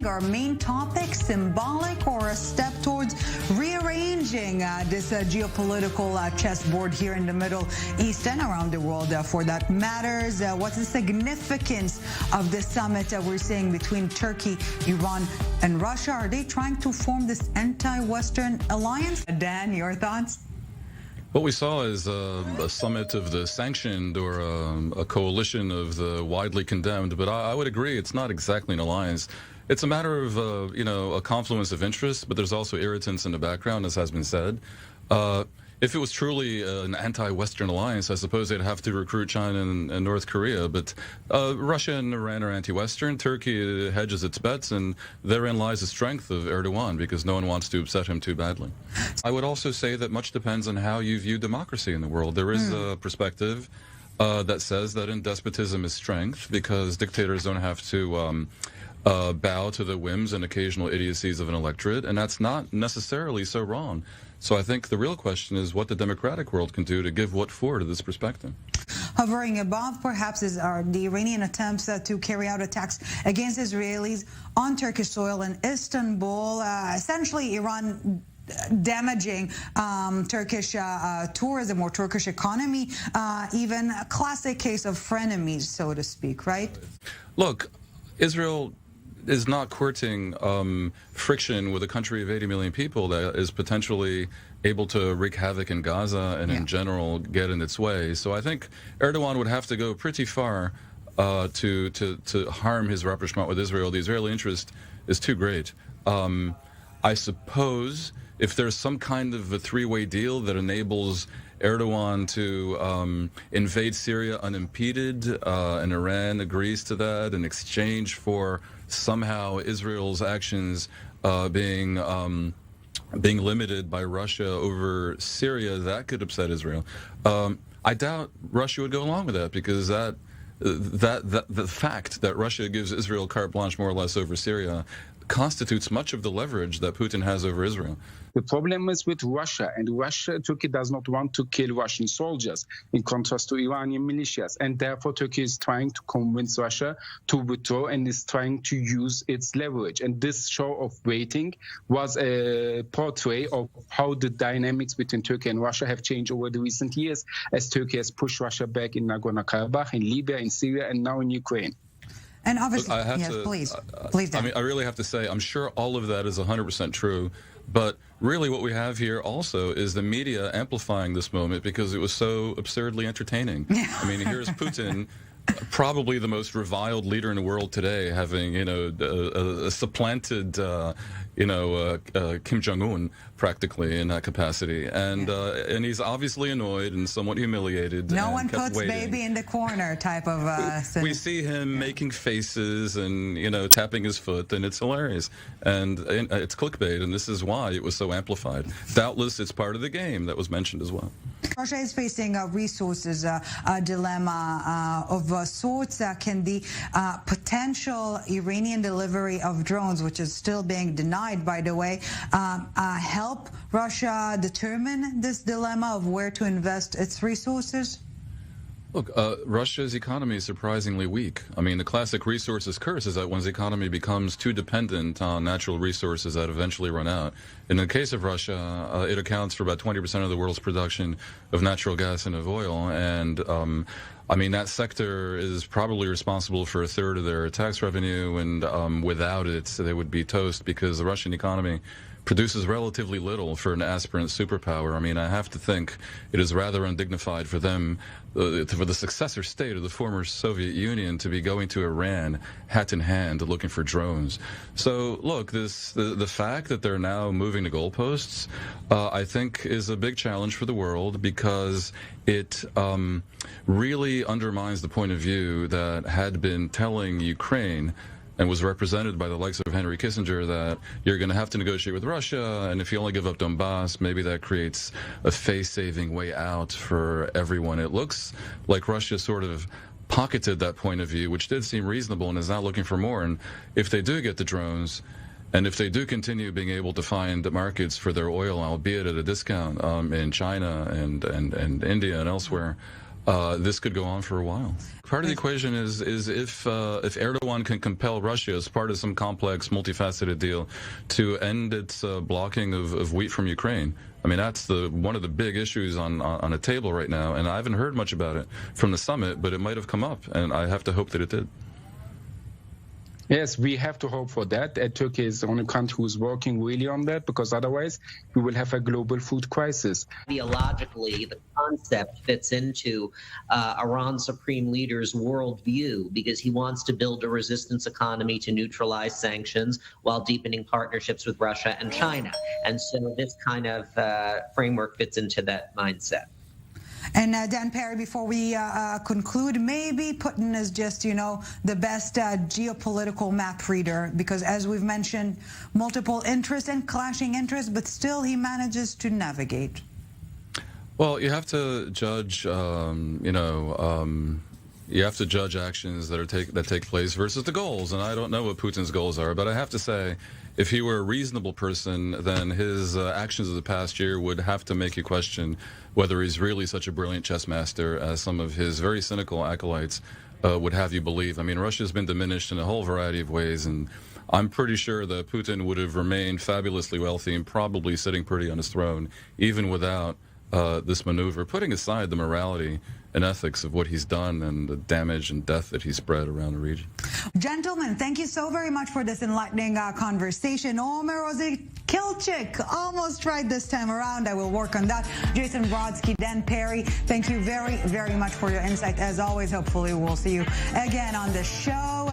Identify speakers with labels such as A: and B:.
A: Our main topic, symbolic or a step towards rearranging this geopolitical chessboard here in the Middle East and around the world for that matters. What's the significance of this summit we're seeing between Turkey, Iran, and Russia? Are they trying to form this anti-Western alliance? Dan, your thoughts?
B: What we saw is a summit of the sanctioned or a coalition of the widely condemned, but I would agree it's not exactly an alliance. It's a matter of, a confluence of interests, but there's also irritants in the background, as has been said. If it was truly an anti-Western alliance, I suppose they'd have to recruit China and North Korea. But Russia and Iran are anti-Western. Turkey hedges its bets, and therein lies the strength of Erdogan, because no one wants to upset him too badly. I would also say that much depends on how you view democracy in the world. There is a perspective that says that in despotism is strength, because dictators don't have to bow to the whims and occasional idiocies of an electorate, and that's not necessarily so wrong. So I think the real question is what the democratic world can do to give what for to this perspective.
A: Hovering above, perhaps, are the Iranian attempts to carry out attacks against Israelis on Turkish soil in Istanbul. Essentially, Iran damaging Turkish tourism or Turkish economy, even a classic case of frenemies, so to speak, right?
B: Look, Israel is not courting friction with a country of 80 million people that is potentially able to wreak havoc in Gaza and in general get in its way. So I think Erdogan would have to go pretty far to harm his rapprochement with Israel. The Israeli interest is too great. I suppose if there's some kind of a three-way deal that enables Erdogan to invade Syria unimpeded, and Iran agrees to that in exchange for somehow Israel's actions being limited by Russia over Syria, that could upset Israel. I doubt Russia would go along with that, because the fact that Russia gives Israel carte blanche more or less over Syria constitutes much of the leverage that Putin has over Israel.
C: The problem is with Russia, and Turkey does not want to kill Russian soldiers, in contrast to Iranian militias, and therefore Turkey is trying to convince Russia to withdraw and is trying to use its leverage. And this show of waiting was a portrait of how the dynamics between Turkey and Russia have changed over the recent years, as Turkey has pushed Russia back in Nagorno-Karabakh, in Libya, in Syria, and now in Ukraine.
A: And obviously, please, Dan.
B: I mean, I really have to say, I'm sure all of that is 100% true, but really what we have here also is the media amplifying this moment because it was so absurdly entertaining. I mean, here's Putin, probably the most reviled leader in the world today, having, supplanted, Kim Jong-un practically in that capacity. And he's obviously annoyed and somewhat humiliated.
A: No one puts baby in the corner type of...
B: we see him making faces and, tapping his foot, and it's hilarious. And it's clickbait, and this is why it was so amplified. Doubtless, it's part of the game that was mentioned as well.
A: Russia is facing a resources dilemma of sorts. Can the potential Iranian delivery of drones, which is still being denied, by the way, help Russia determine this dilemma of where to invest its resources?
B: Look, Russia's economy is surprisingly weak. I mean, the classic resources curse is that one's economy becomes too dependent on natural resources that eventually run out. In the case of Russia, it accounts for about 20% of the world's production of natural gas and of oil, and that sector is probably responsible for a third of their tax revenue, and without it, they would be toast, because the Russian economy produces relatively little for an aspirant superpower. I mean, I have to think it is rather undignified for them, for the successor state of the former Soviet Union, to be going to Iran hat in hand looking for drones. So, look, the fact that they're now moving the goalposts, I think, is a big challenge for the world, because it really undermines the point of view that had been telling Ukraine and was represented by the likes of Henry Kissinger, that you're going to have to negotiate with Russia, and if you only give up Donbass, maybe that creates a face-saving way out for everyone. It looks like Russia sort of pocketed that point of view, which did seem reasonable, and is now looking for more. And if they do get the drones, and if they do continue being able to find markets for their oil, albeit at a discount, in China and India and elsewhere, this could go on for a while. Part of the equation is if Erdogan can compel Russia as part of some complex, multifaceted deal to end its blocking of wheat from Ukraine. I mean, that's one of the big issues on a table right now, and I haven't heard much about it from the summit, but it might have come up, and I have to hope that it did.
C: Yes, we have to hope for that. Turkey is the only country who's working really on that, because otherwise we will have a global food crisis.
D: Ideologically, the concept fits into Iran's supreme leader's worldview, because he wants to build a resistance economy to neutralize sanctions while deepening partnerships with Russia and China. And so this kind of framework fits into that mindset.
A: And Dan Perry, before we conclude, maybe Putin is just, the best geopolitical map reader, because as we've mentioned, multiple interests and clashing interests, but still he manages to navigate.
B: Well, you have to judge, you have to judge actions that take place versus the goals. And I don't know what Putin's goals are, but I have to say, if he were a reasonable person, then his actions of the past year would have to make you question whether he's really such a brilliant chess master as some of his very cynical acolytes would have you believe. I mean, Russia's been diminished in a whole variety of ways, and I'm pretty sure that Putin would have remained fabulously wealthy and probably sitting pretty on his throne, even without this maneuver, putting aside the morality and ethics of what he's done and the damage and death that he's spread around the region.
A: Gentlemen, thank you so very much for this enlightening conversation. Omer Kilchik, almost right this time around. I will work on that. Jason Brodsky, Dan Perry, thank you very, very much for your insight. As always, hopefully we'll see you again on the show.